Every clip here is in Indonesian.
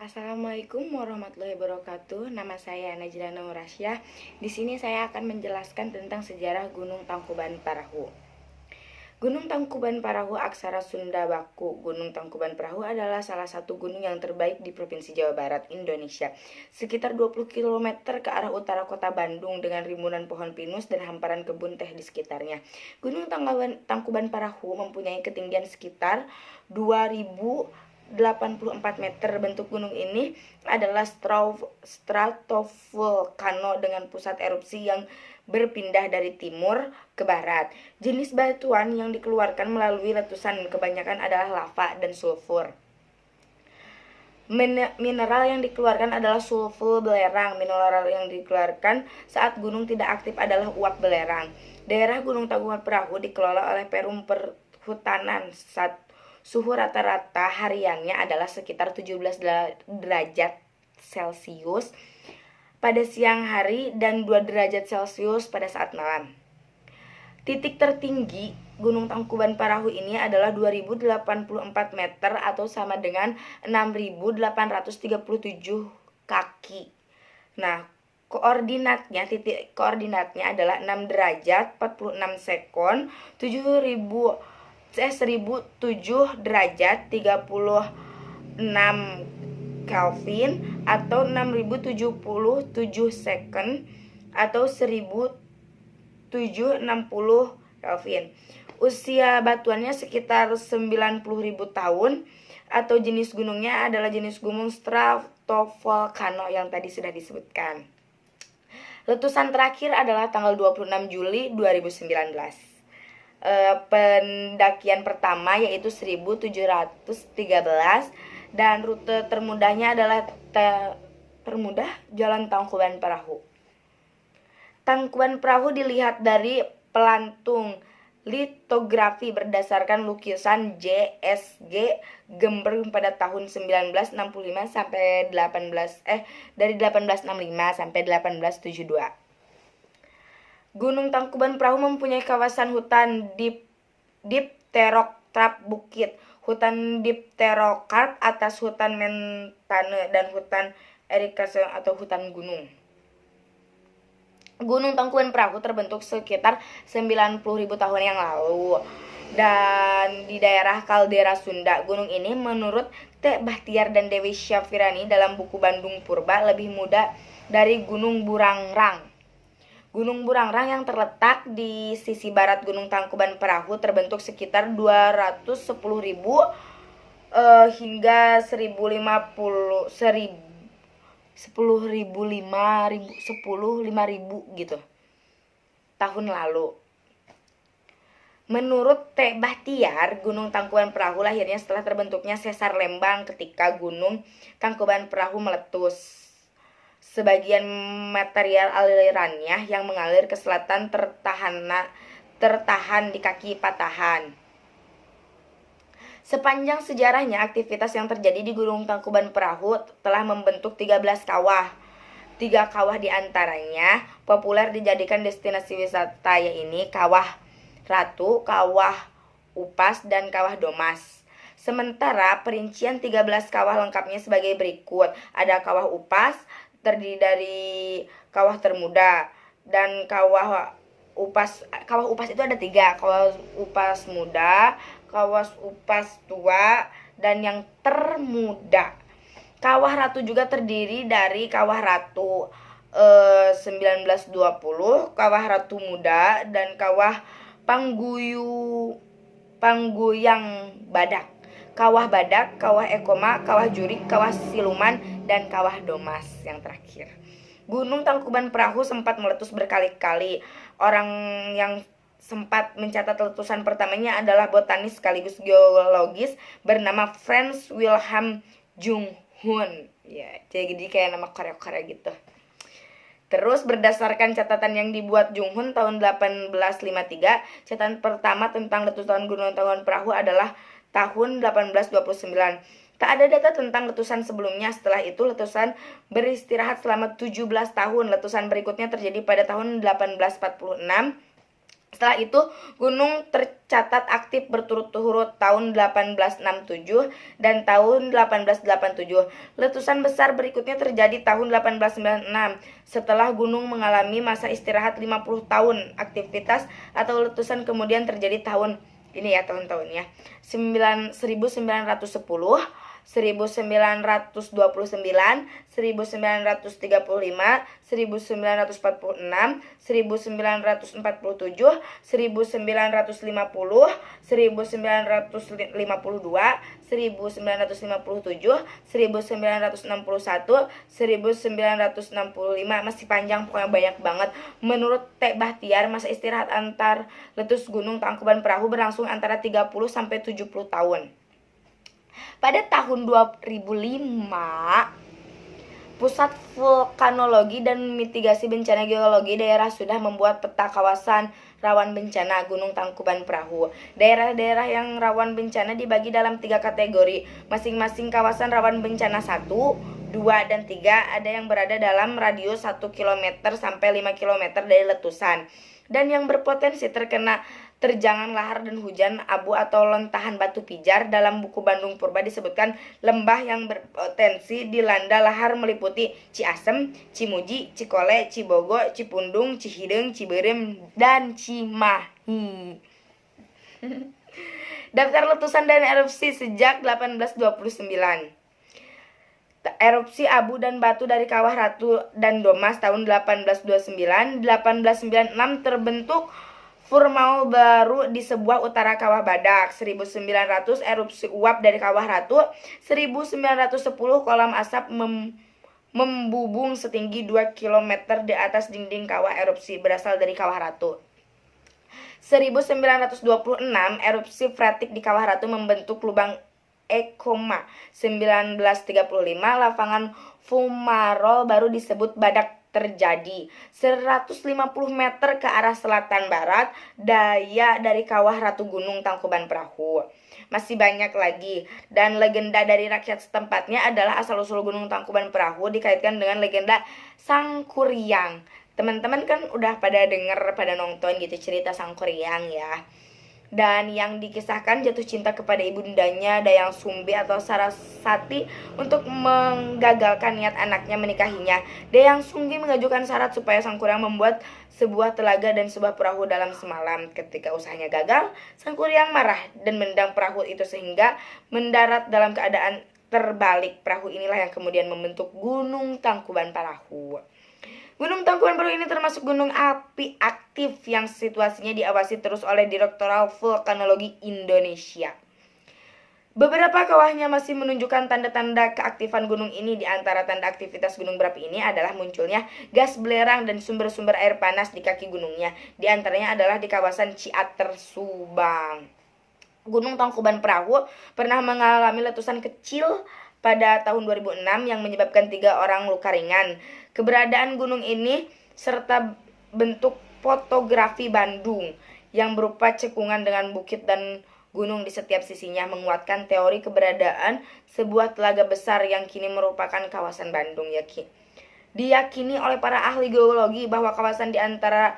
Assalamualaikum warahmatullahi wabarakatuh. Nama saya Najla Nurasyah. Di sini saya akan menjelaskan tentang sejarah Gunung Tangkuban Parahu. Gunung Tangkuban Parahu aksara Sunda baku. Gunung Tangkuban Parahu adalah salah satu gunung yang terbaik di Provinsi Jawa Barat, Indonesia. Sekitar 20 km ke arah utara kota Bandung dengan rimbunan pohon pinus dan hamparan kebun teh di sekitarnya. Gunung Tangkuban Parahu mempunyai ketinggian sekitar 2084 meter. Bentuk gunung ini adalah stratovolcano dengan pusat erupsi yang berpindah dari timur ke barat. Jenis batuan yang dikeluarkan melalui letusan kebanyakan adalah lava dan sulfur. Mineral yang dikeluarkan adalah sulfur belerang. Mineral yang dikeluarkan saat gunung tidak aktif adalah uap belerang. Daerah Gunung Tangkuban Parahu dikelola oleh Perum Perhutanan. Suhu rata-rata hariannya adalah sekitar 17 derajat Celcius pada siang hari dan 2 derajat Celcius pada saat malam. Titik tertinggi Gunung Tangkuban Parahu ini adalah 2084 meter atau sama dengan 6837 kaki. Nah, titik koordinatnya adalah 6 derajat 46 sekon, 1007 derajat 36 Kelvin atau 6077 second atau 1760 Kelvin. Usia batuannya sekitar 90.000 tahun atau jenis gunungnya adalah jenis gunung stratovolcano yang tadi sudah disebutkan. Letusan terakhir adalah tanggal 26 Juli 2019. Pendakian pertama yaitu 1713 dan rute termudahnya adalah Jalan Tangkuban Parahu. Tangkuban Parahu dilihat dari pelantung litografi berdasarkan lukisan JSG Gember pada tahun 1965 sampai dari 1865 sampai 1872. Gunung Tangkuban Parahu mempunyai kawasan hutan dipterokarp bukit, hutan dipterokarp atas, hutan montane, dan hutan erikase atau hutan gunung. Gunung Tangkuban Parahu terbentuk sekitar 90.000 tahun yang lalu dan di daerah kaldera Sunda. Gunung ini menurut T. Bahtiar dan Dewi Syafirani dalam buku Bandung Purba lebih muda dari Gunung Burangrang. Gunung Burangrang yang terletak di sisi barat Gunung Tangkuban Parahu terbentuk sekitar 210.000 hingga 10.050 gitu tahun lalu. Menurut T. Bahtiar, Gunung Tangkuban Parahu lahirnya setelah terbentuknya sesar lembang ketika Gunung Tangkuban Parahu meletus. Sebagian material alirannya yang mengalir ke selatan tertahan di kaki patahan. Sepanjang sejarahnya, aktivitas yang terjadi di Gunung Tangkuban Parahu telah membentuk 13 kawah. 3 kawah diantaranya populer dijadikan destinasi wisata, yaitu Kawah Ratu, Kawah Upas, dan Kawah Domas. Sementara perincian 13 kawah lengkapnya sebagai berikut. Ada Kawah Upas, terdiri dari kawah termuda dan kawah upas. Kawah upas itu ada 3, kawah upas muda, kawah upas tua, dan yang termuda. Kawah Ratu juga terdiri dari Kawah Ratu 1920, Kawah Ratu Muda, dan Kawah Pangguyang Badak, Kawah Badak, Kawah Ekoma, Kawah Jurik, Kawah Siluman, dan Kawah Domas yang terakhir. Gunung Tangkuban Parahu sempat meletus berkali-kali. Orang yang sempat mencatat letusan pertamanya adalah botanis sekaligus geologis bernama Franz Wilhelm Junghun. Ya, jadi kayak nama Korea-Korea gitu. Terus berdasarkan catatan yang dibuat Junghun tahun 1853, catatan pertama tentang letusan Gunung Tangkuban Parahu adalah tahun 1829. Tak ada data tentang letusan sebelumnya. Setelah itu letusan beristirahat selama 17 tahun. Letusan berikutnya terjadi pada tahun 1846 Setelah itu, gunung tercatat aktif berturut-turut tahun 1867 dan tahun 1887. Letusan besar berikutnya terjadi tahun 1896. Setelah gunung mengalami masa istirahat 50 tahun, aktivitas atau letusan kemudian terjadi tahun ini ya tahun-tahunnya 1910, 1929, 1935, 1946, 1947, 1950, 1952, 1957, 1961, 1965. Masih panjang, pokoknya banyak banget. Menurut T. Bahtiar, masa istirahat antar letus Gunung Tangkuban Perahu berlangsung antara 30 sampai 70 tahun. Pada tahun 2005, Pusat Vulkanologi dan Mitigasi Bencana Geologi daerah sudah membuat peta kawasan rawan bencana Gunung Tangkuban Perahu. Daerah-daerah yang rawan bencana dibagi dalam 3 kategori. Masing-masing kawasan rawan bencana 1, 2, dan 3 ada yang berada dalam radius 1 km sampai 5 km dari letusan dan yang berpotensi terkena terjangan lahar dan hujan abu atau lontahan batu pijar. Dalam buku Bandung Purba disebutkan lembah yang berpotensi dilanda lahar meliputi Ciasem, Cimuji, Cikole, Cibogo, Cipundung, Cihideng, Ciberem, dan Cimahi. Daftar letusan dan erupsi sejak 1829. Erupsi abu dan batu dari Kawah Ratu dan Domas tahun 1829. 1896 terbentuk Furmaul baru di sebuah utara Kawah Badak. 1900 erupsi uap dari Kawah Ratu. 1910 kolam asap membubung setinggi 2 km di atas dinding kawah erupsi berasal dari Kawah Ratu. 1926 erupsi freatik di Kawah Ratu membentuk lubang Ekoma. 1935 lapangan fumarol baru disebut Badak terjadi 150 meter ke arah selatan barat daya dari Kawah Ratu Gunung Tangkuban Perahu. Masih banyak lagi, dan legenda dari rakyat setempatnya adalah asal-usul Gunung Tangkuban Perahu dikaitkan dengan legenda Sangkuriang. Teman-teman kan udah pada denger, pada nonton gitu cerita Sangkuriang ya. Dan yang dikisahkan jatuh cinta kepada ibundanya Dayang Sumbi atau Sarasati untuk menggagalkan niat anaknya menikahinya. Dayang Sumbi mengajukan syarat supaya Sangkuriang membuat sebuah telaga dan sebuah perahu dalam semalam. Ketika usahanya gagal, Sangkuriang marah dan mendang perahu itu sehingga mendarat dalam keadaan terbalik. Perahu inilah yang kemudian membentuk Gunung Tangkuban Perahu. Gunung Tangkuban Perahu ini termasuk gunung api aktif yang situasinya diawasi terus oleh Direktorat Vulkanologi Indonesia. Beberapa kawahnya masih menunjukkan tanda-tanda keaktifan gunung ini. Di antara tanda aktivitas gunung berapi ini adalah munculnya gas belerang dan sumber-sumber air panas di kaki gunungnya. Di antaranya adalah di kawasan Ciater, Subang. Gunung Tangkuban Perahu pernah mengalami letusan kecil pada tahun 2006 yang menyebabkan 3 orang luka ringan. Keberadaan gunung ini serta bentuk fotografi Bandung yang berupa cekungan dengan bukit dan gunung di setiap sisinya menguatkan teori keberadaan sebuah telaga besar yang kini merupakan kawasan Bandung. Diyakini oleh para ahli geologi bahwa kawasan di antara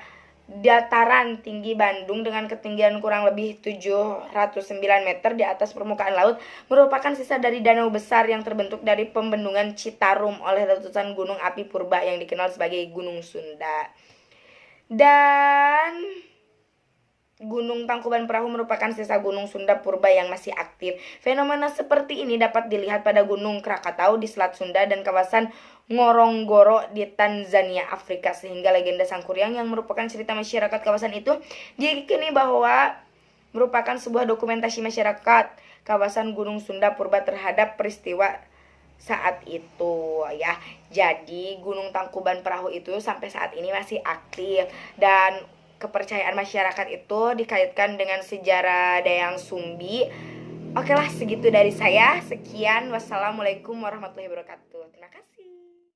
dataran tinggi Bandung dengan ketinggian kurang lebih 709 meter di atas permukaan laut merupakan sisa dari danau besar yang terbentuk dari pembendungan Citarum oleh letusan gunung api purba yang dikenal sebagai Gunung Sunda. Dan Gunung Tangkuban Perahu merupakan sisa Gunung Sunda purba yang masih aktif. Fenomena seperti ini dapat dilihat pada Gunung Krakatau di Selat Sunda dan kawasan Ngorongoro di Tanzania, Afrika, sehingga legenda Sangkuriang yang merupakan cerita masyarakat kawasan itu diyakini bahwa merupakan sebuah dokumentasi masyarakat kawasan Gunung Sunda purba terhadap peristiwa saat itu ya. Jadi Gunung Tangkuban Perahu itu sampai saat ini masih aktif dan kepercayaan masyarakat itu dikaitkan dengan sejarah Dayang Sumbi. Oke lah, segitu dari saya. Sekian, wassalamualaikum warahmatullahi wabarakatuh. Terima kasih.